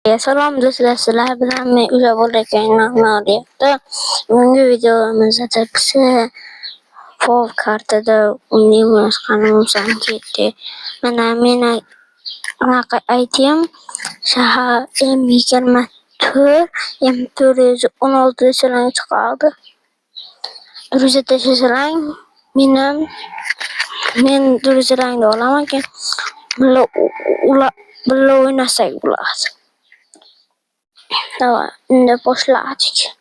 Salom do'stlar, sizlar bilan men o'sha bo'lakan Nordiyada. Bugungi videomizda biza Fov kartada o'ynaymiz. Qanimizdan ketdi. Mana men anaqa aytayim. Shahar M24, M416 chilang chiqadi. 400 chilang. Men 400 chilangni olaman ki birga o'ynasak bo'ladi. Tamam, şimdi başladık.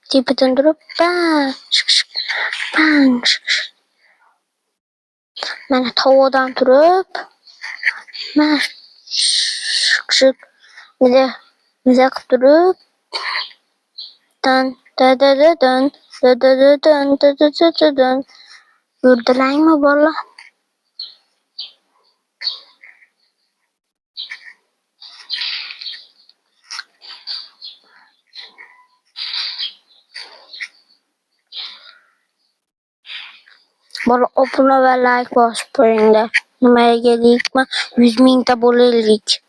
Tepeden durup bang şık şık bang şık şık. Mana tavadan durup bang şık şık. Bize durup dan da da da dan da da da dan da da da da dan. Gördülermi valla? Bana abone ve like basıp koyun. Numara gelik mi? 100.000 de bolelik.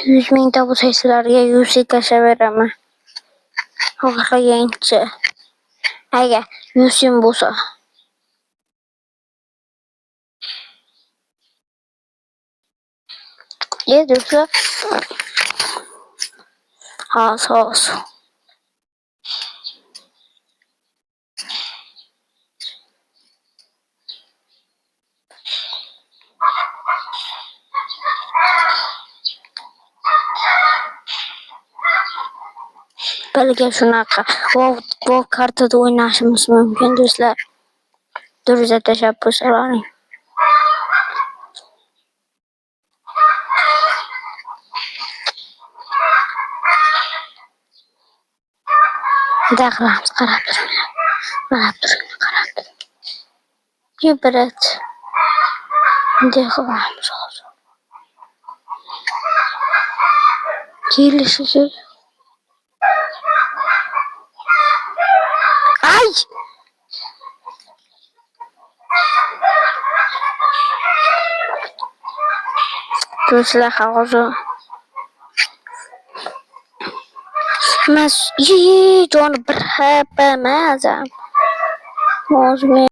Yüz ming de bu seslerge yüksek taşa veremem. Hakla genççe. Ege, 100.000 bulsa. Yedirse. Ha, sağ olsun. Belki shunaqa Wow kartada o'ynashimiz mumkin do'stlar. 400 tashabbus oling. Qarab turing. Yubret. Qilamiz hozir. Kelishib. Ay! Do'stlar hozir mas jon bir hapa mazam. Hozir